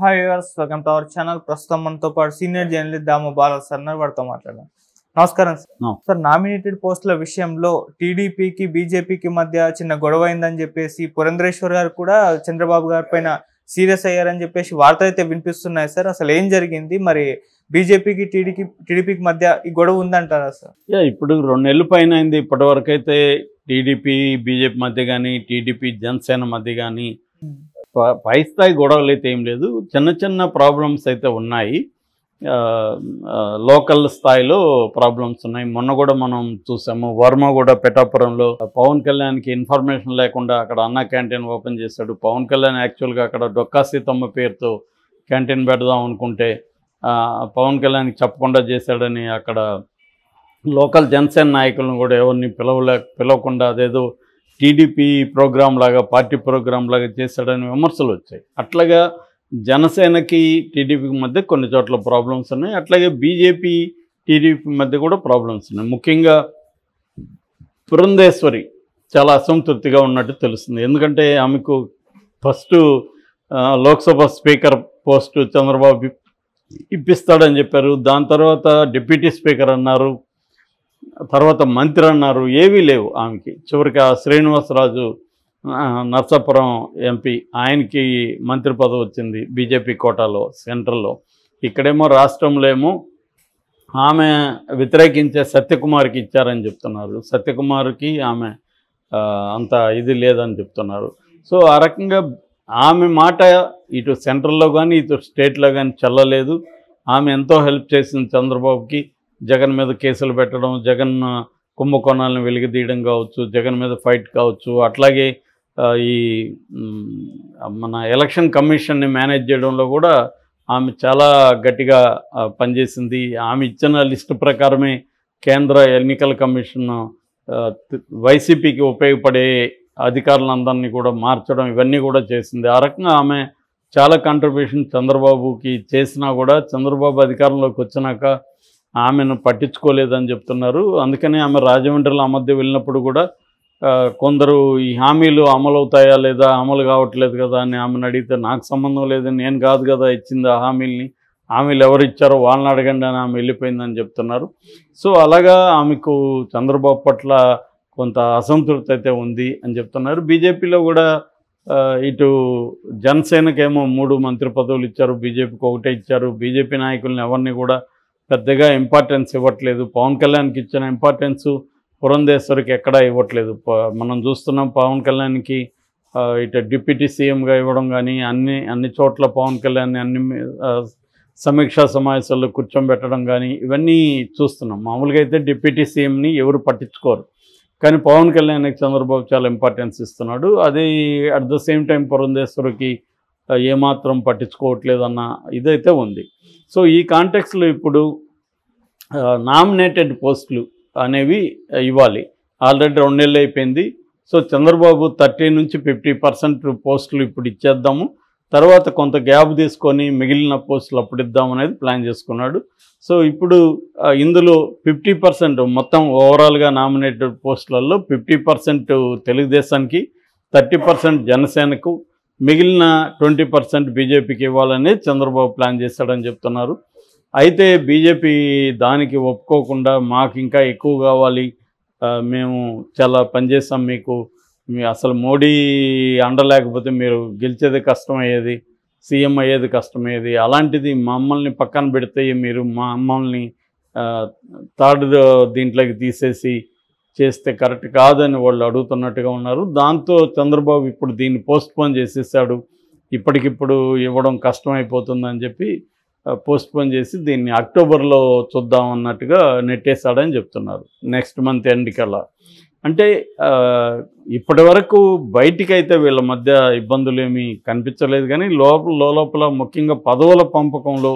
Hi viewers, welcome to our channel. ప్రస్తుతం మనతో పాటు సీనియర్ జర్నలిస్ట్ దాము బాలా సార్ వారితో మాట్లాడదాం. నమస్కారం సార్. నామినేటెడ్ పోస్టుల విషయంలో టీడీపీకి బీజేపీకి మధ్య చిన్న గొడవ అయిందని చెప్పేసి పురంధరేశ్వర్ గారు కూడా చంద్రబాబు గారి పైన సీరియస్ అయ్యారని చెప్పేసి వార్తలు అయితే వినిపిస్తున్నాయి సార్. అసలు ఏం జరిగింది? మరి బీజేపీకి టీడీపీకి మధ్య ఈ గొడవ ఉందంటారా సార్? ఇప్పుడు 2 నెలల పైన అయింది. ఇప్పటి వరకు అయితే టీడీపీ బీజేపీ మధ్య కానీ టీడీపీ జనసేన మధ్య కానీ పై స్థాయి గొడవలు అయితే ఏం లేదు. చిన్న చిన్న ప్రాబ్లమ్స్ అయితే ఉన్నాయి. లోకల్ స్థాయిలో ప్రాబ్లమ్స్ ఉన్నాయి. మొన్న కూడా మనం చూసాము, వర్మ కూడా పిఠాపురంలో పవన్ కళ్యాణ్కి ఇన్ఫర్మేషన్ లేకుండా అక్కడ అన్న క్యాంటీన్ ఓపెన్ చేశాడు. పవన్ కళ్యాణ్ యాక్చువల్గా అక్కడ డొక్కా సీతమ్మ పేరుతో క్యాంటీన్ పెడదాం అనుకుంటే పవన్ కళ్యాణ్కి చెప్పకుండా చేశాడని అక్కడ లోకల్ జనసేన నాయకులను కూడా ఎవరిని పిలవకుండా అదేదో టీడీపీ ప్రోగ్రాం లాగా, పార్టీ ప్రోగ్రాం లాగా చేశాడని విమర్శలు వచ్చాయి. అట్లాగా జనసేనకి టీడీపీకి మధ్య కొన్ని చోట్ల ప్రాబ్లమ్స్ ఉన్నాయి. అట్లాగే బీజేపీ టీడీపీ మధ్య కూడా ప్రాబ్లమ్స్ ఉన్నాయి. ముఖ్యంగా పురంధేశ్వరి చాలా అసంతృప్తిగా ఉన్నట్టు తెలుస్తుంది. ఎందుకంటే ఆమెకు first Lok Sabha speaker post Chandrababu ఇప్పిస్తాడని చెప్పారు. దాని తర్వాత డిప్యూటీ స్పీకర్ అన్నారు, తర్వాత మంత్రి అన్నారు. ఏవీ లేవు ఆమెకి. చివరికి శ్రీనివాసరాజు నర్సాపురం ఎంపీ, ఆయనకి మంత్రి పదవి వచ్చింది బీజేపీ కోటాలో సెంట్రల్లో. ఇక్కడేమో రాష్ట్రంలో ఏమో ఆమె వ్యతిరేకించే సత్యకుమార్కి ఇచ్చారని చెప్తున్నారు. సత్యకుమార్కి ఆమె అంత ఇది లేదని చెప్తున్నారు. సో ఆ రకంగా ఆమె మాట ఇటు సెంట్రల్లో కానీ ఇటు స్టేట్లో కానీ చెల్లలేదు. ఆమె ఎంతో హెల్ప్ చేసింది చంద్రబాబుకి. జగన్ మీద కేసులు పెట్టడం, జగన్ కుంభకోణాలను వెలికితీయడం కావచ్చు, జగన్ మీద ఫైట్ కావచ్చు, అట్లాగే ఈ మన ఎలక్షన్ కమిషన్ని మేనేజ్ చేయడంలో కూడా ఆమె చాలా గట్టిగా పనిచేసింది. ఆమె ఇచ్చిన లిస్టు ప్రకారమే కేంద్ర ఎన్నికల కమిషన్ వైసీపీకి ఉపయోగపడే అధికారులందరినీ కూడా మార్చడం, ఇవన్నీ కూడా చేసింది. ఆ రకంగా ఆమె చాలా కాంట్రిబ్యూషన్ చంద్రబాబుకి చేసినా కూడా చంద్రబాబు అధికారంలోకి వచ్చినాక ఆమెను పట్టించుకోలేదని చెప్తున్నారు. అందుకనే ఆమె రాజమండ్రిలో ఆ మధ్య వెళ్ళినప్పుడు కూడా కొందరు ఈ హామీలు అమలు అవుతాయా లేదా, అమలు కావట్లేదు కదా అని ఆమెను అడిగితే నాకు సంబంధం లేదు, నేను కాదు కదా ఇచ్చింది ఆ హామీలు ఎవరు ఇచ్చారో వాళ్ళని అడగండి అని ఆమె వెళ్ళిపోయిందని చెప్తున్నారు. సో అలాగా ఆమెకు చంద్రబాబు పట్ల కొంత అసంతృప్తి అయితే ఉంది అని చెప్తున్నారు. బీజేపీలో కూడా ఇటు జనసేనకేమో 3 మంత్రి పదవులు ఇచ్చారు, బీజేపీకి 1 ఇచ్చారు. బీజేపీ నాయకులను ఎవరిని కూడా పెద్దగా ఇంపార్టెన్స్ ఇవ్వట్లేదు. పవన్ కళ్యాణ్కి ఇచ్చిన ఇంపార్టెన్స్ పురంధేశ్వరికి ఎక్కడా ఇవ్వట్లేదు. మనం చూస్తున్నాం పవన్ కళ్యాణ్కి ఇటు డిప్యూటీ సీఎంగా ఇవ్వడం కానీ అన్ని చోట్ల పవన్ కళ్యాణ్ని అన్ని సమీక్షా సమావేశాల్లో కూర్చోబెట్టడం కానీ ఇవన్నీ చూస్తున్నాం. మామూలుగా అయితే డిప్యూటీ సీఎంని ఎవరు పట్టించుకోరు, కానీ పవన్ కళ్యాణ్కి చంద్రబాబు చాలా ఇంపార్టెన్స్ ఇస్తున్నాడు. అది అట్ ద సేమ్ టైం పురంధేశ్వరికి ఏమాత్రం పట్టించుకోవట్లేదన్న ఇదైతే ఉంది. సో ఈ కాంటెక్స్లో ఇప్పుడు నామినేటెడ్ పోస్టులు అనేవి ఇవ్వాలి. ఆల్రెడీ 2 నెలలు అయిపోయింది. సో చంద్రబాబు 30 నుంచి 50% పోస్టులు ఇప్పుడు ఇచ్చేద్దాము, తర్వాత కొంత గ్యాప్ తీసుకొని మిగిలిన పోస్టులు అప్పుడు ఇద్దామనేది ప్లాన్ చేసుకున్నాడు. సో ఇప్పుడు ఇందులో 50% మొత్తం ఓవరాల్గా నామినేటెడ్ పోస్టులలో 50% తెలుగుదేశానికి, 30% జనసేనకు, మిగిలిన 20% బీజేపీకి ఇవ్వాలని చంద్రబాబు ప్లాన్ చేశాడని చెప్తున్నారు. అయితే బీజేపీ దానికి ఒప్పుకోకుండా మాకు ఇంకా ఎక్కువ కావాలి, మేము చాలా పనిచేస్తాం, మీ అసలు మోడీ అండలేకపోతే మీరు గెలిచేది కష్టమయ్యేది, సీఎం అయ్యేది కష్టమయ్యేది, అలాంటిది మమ్మల్ని పక్కన పెడితే మీరు మమ్మల్ని థర్డ్ దీంట్లోకి తీసేసి చేస్తే కరెక్ట్ కాదని వాళ్ళు అడుగుతున్నట్టుగా ఉన్నారు. దాంతో చంద్రబాబు ఇప్పుడు దీన్ని పోస్ట్పోన్ చేసేసాడు. ఇప్పటికిప్పుడు ఇవ్వడం కష్టమైపోతుందని చెప్పి పోస్ట్పోన్ చేసి దీన్ని అక్టోబర్లో చూద్దాం అన్నట్టుగా నెట్టేశాడని చెప్తున్నారు. నెక్స్ట్ మంత్ ఎండ్ కల్లా. అంటే ఇప్పటి వరకు బయటికైతే వీళ్ళ మధ్య ఇబ్బందులు ఏమీ కనిపించలేదు, కానీ లోపల ముఖ్యంగా పదవుల పంపకంలో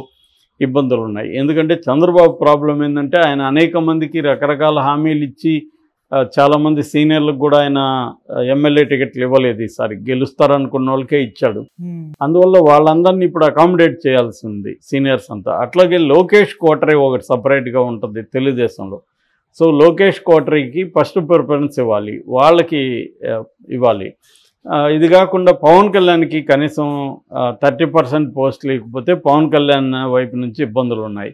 ఇబ్బందులు ఉన్నాయి. ఎందుకంటే చంద్రబాబు ప్రాబ్లం ఏంటంటే ఆయన అనేక మందికి రకరకాల హామీలు ఇచ్చి చాలామంది సీనియర్లకు కూడా ఆయన ఎమ్మెల్యే టికెట్లు ఇవ్వలేదు. ఈసారి గెలుస్తారనుకున్న వాళ్ళకే ఇచ్చాడు. అందువల్ల వాళ్ళందరినీ ఇప్పుడు అకామిడేట్ చేయాల్సి ఉంది సీనియర్స్ అంతా. అట్లాగే లోకేష్ కోటరీ ఒకటి సపరేట్గా ఉంటుంది తెలుగుదేశంలో. సో లోకేష్ కోటరీకి ఫస్ట్ ప్రిఫరెన్స్ ఇవ్వాలి, వాళ్ళకి ఇవ్వాలి. ఇది కాకుండా పవన్ కళ్యాణ్కి కనీసం 30% పోస్టులు లేకపోతే పవన్ కళ్యాణ్ వైపు నుంచి ఇబ్బందులు ఉన్నాయి.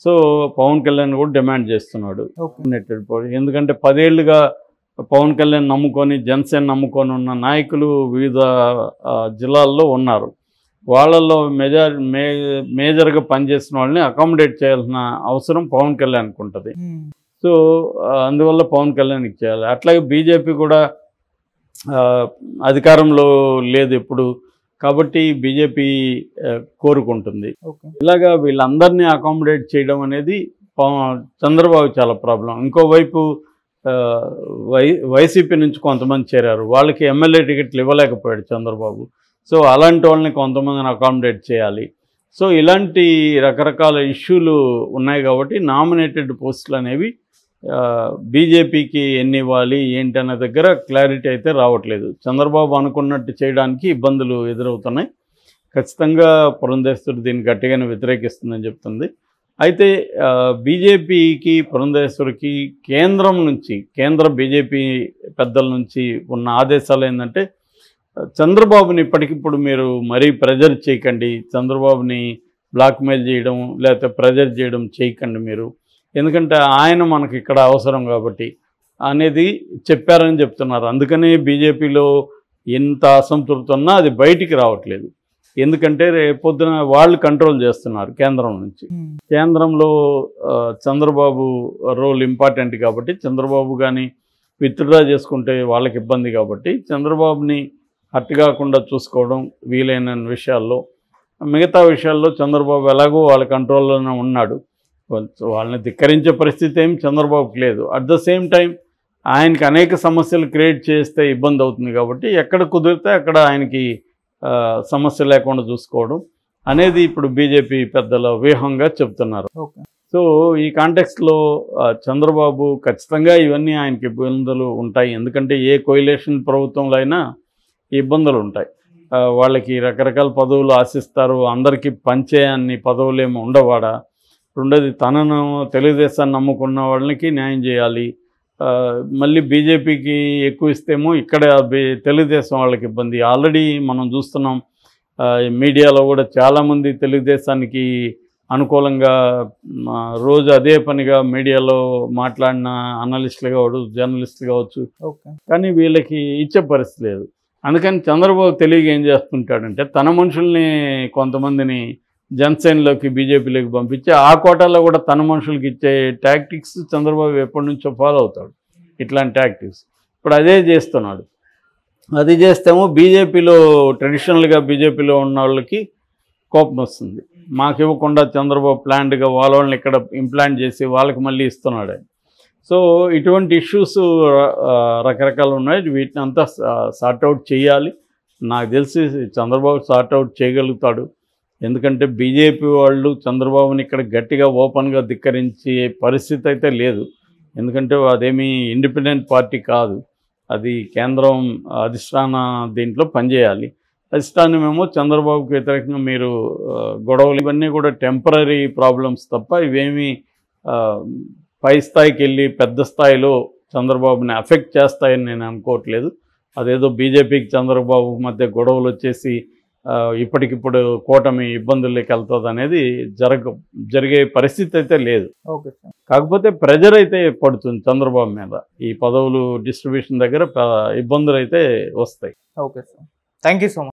సో పవన్ కళ్యాణ్ కూడా డిమాండ్ చేస్తున్నాడు ఎందుకంటే 10 ఏళ్ళుగా పవన్ కళ్యాణ్ నమ్ముకొని జనసేన నమ్ముకొని ఉన్న నాయకులు వివిధ జిల్లాల్లో ఉన్నారు. వాళ్ళల్లో మేజర్గా పనిచేసిన వాళ్ళని అకామిడేట్ చేయాల్సిన అవసరం పవన్ కళ్యాణ్కి ఉంటుంది. సో అందువల్ల పవన్ కళ్యాణ్కి చేయాలి. అట్లాగే బీజేపీ కూడా అధికారంలో లేదు ఇప్పుడు, కాబట్టి బీజేపీ కోరుకుంటుంది. ఇలాగా వీళ్ళందరినీ అకామిడేట్ చేయడం అనేది చంద్రబాబు చాలా ప్రాబ్లం. ఇంకోవైపు వైసీపీ నుంచి కొంతమంది చేరారు, వాళ్ళకి ఎమ్మెల్యే టికెట్లు ఇవ్వలేకపోయాడు చంద్రబాబు. సో అలాంటి వాళ్ళని కొంతమందిని అకామిడేట్ చేయాలి. సో ఇలాంటి రకరకాల ఇష్యూలు ఉన్నాయి కాబట్టి నామినేటెడ్ పోస్టులు అనేవి బీజేపీకి ఎన్ని ఇవ్వాలి ఏంటనే దగ్గర క్లారిటీ అయితే రావట్లేదు. చంద్రబాబు అనుకున్నట్టు చేయడానికి ఇబ్బందులు ఎదురవుతున్నాయి. ఖచ్చితంగా పురంధేశ్వరి దీన్ని గట్టిగానే వ్యతిరేకిస్తుందని చెప్తుంది. అయితే బీజేపీకి పురంధేశ్వరికి కేంద్ర బీజేపీ పెద్దల నుంచి ఉన్న ఆదేశాలు ఏంటంటే చంద్రబాబుని ఇప్పటికిప్పుడు మీరు మరీ ప్రెజర్ చేయకండి, చంద్రబాబుని బ్లాక్మెయిల్ చేయడం లేకపోతే ప్రెజర్ చేయడం చేయకండి మీరు, ఎందుకంటే ఆయన మనకి ఇక్కడ అవసరం కాబట్టి అనేది చెప్పారని చెప్తున్నారు. అందుకనే బీజేపీలో ఎంత అసంతృప్తి ఉన్నా అది బయటికి రావట్లేదు. ఎందుకంటే రేపొద్దున వాళ్ళు కంట్రోల్ చేస్తున్నారు కేంద్రం నుంచి. కేంద్రంలో చంద్రబాబు రోల్ ఇంపార్టెంట్ కాబట్టి చంద్రబాబు కానీ విత్డ్రా చేసుకుంటే వాళ్ళకి ఇబ్బంది కాబట్టి చంద్రబాబుని హర్ట్ కాకుండా చూసుకోవడం వీలైన విషయాల్లో, మిగతా విషయాల్లో చంద్రబాబు ఎలాగో వాళ్ళ కంట్రోల్లోనే ఉన్నాడు. వాళ్ళని ధిక్కరించే పరిస్థితి ఏం చంద్రబాబుకి లేదు. అట్ ద సేమ్ టైం ఆయనకి అనేక సమస్యలు క్రియేట్ చేస్తే ఇబ్బంది అవుతుంది కాబట్టి ఎక్కడ కుదిరితే అక్కడ ఆయనకి సమస్య లేకుండా చూసుకోవడం అనేది ఇప్పుడు బీజేపీ పెద్దల వ్యూహంగా చెప్తున్నారు. సో ఈ కాంటెక్స్ట్లో చంద్రబాబు ఖచ్చితంగా ఇవన్నీ ఆయనకి ఇబ్బందులు ఉంటాయి. ఎందుకంటే ఏ కోయిలేషన్ ప్రభుత్వంలో అయినా ఇబ్బందులు ఉంటాయి. వాళ్ళకి రకరకాల పదవులు ఆశిస్తారు, అందరికీ పంచే అన్ని పదవులేమో ఉండవాడ. రెండోది తనను తెలుగుదేశాన్ని నమ్ముకున్న వాళ్ళకి న్యాయం చేయాలి. మళ్ళీ బీజేపీకి ఎక్కువ ఇస్తేమో ఇక్కడ తెలుగుదేశం వాళ్ళకి ఇబ్బంది. ఆల్రెడీ మనం చూస్తున్నాం మీడియాలో కూడా చాలామంది తెలుగుదేశానికి అనుకూలంగా రోజు అదే పనిగా మీడియాలో మాట్లాడిన అనలిస్టులు కావచ్చు, జర్నలిస్టులు కావచ్చు, కానీ వీళ్ళకి ఇచ్చే పరిస్థితి లేదు. అందుకని చంద్రబాబు తెలివిగా ఏం చేస్తుంటాడంటే తన మనుషుల్ని కొంతమందిని జనసేనలోకి బీజేపీలోకి పంపించి ఆ కోటాలో కూడా తన మనుషులకి ఇచ్చే టాక్టిక్స్ చంద్రబాబు ఎప్పటి నుంచో ఫాలో అవుతాడు. ఇట్లాంటి టాక్టిక్స్ ఇప్పుడు అదే చేస్తున్నాడు. అది చేస్తేమో బీజేపీలో ట్రెడిషనల్గా బీజేపీలో ఉన్న వాళ్ళకి కోపం వస్తుంది. మాకు ఇవ్వకుండా చంద్రబాబు ప్లాన్డ్గా వాళ్ళని ఇక్కడ ఇంప్లాంట్ చేసి వాళ్ళకి మళ్ళీ ఇస్తున్నాడు. సో ఇటువంటి ఇష్యూస్ రకరకాలు ఉన్నాయి. వీటిని అంతా సార్ట్అవుట్ చేయాలి. నాకు తెలిసి చంద్రబాబు సార్ట్అవుట్ చేయగలుగుతాడు. ఎందుకంటే బీజేపీ వాళ్ళు చంద్రబాబుని ఇక్కడ గట్టిగా ఓపెన్గా ధిక్కరించే పరిస్థితి అయితే లేదు. ఎందుకంటే అదేమీ ఇండిపెండెంట్ పార్టీ కాదు, అది కేంద్రం అధిష్టాన దీంట్లో పనిచేయాలి. అధిష్టానమేమో చంద్రబాబుకి వ్యతిరేకంగా మీరు గొడవలు ఇవన్నీ కూడా టెంపరీ ప్రాబ్లమ్స్ తప్ప ఇవేమీ పై స్థాయికి వెళ్ళి పెద్ద స్థాయిలో చంద్రబాబుని అఫెక్ట్ చేస్తాయని నేను అనుకోవట్లేదు. అదేదో బీజేపీకి చంద్రబాబు మధ్య గొడవలు వచ్చేసి ఇప్పటికిప్పుడు కూటమి ఇబ్బందుల్లోకి వెళ్తుంది అనేది జరిగే పరిస్థితి అయితే లేదు. కాకపోతే ప్రెజర్ అయితే పడుతుంది చంద్రబాబు మీద. ఈ పదవులు డిస్ట్రిబ్యూషన్ దగ్గర ఇబ్బందులు అయితే వస్తాయి. Okay sir, thank you so much.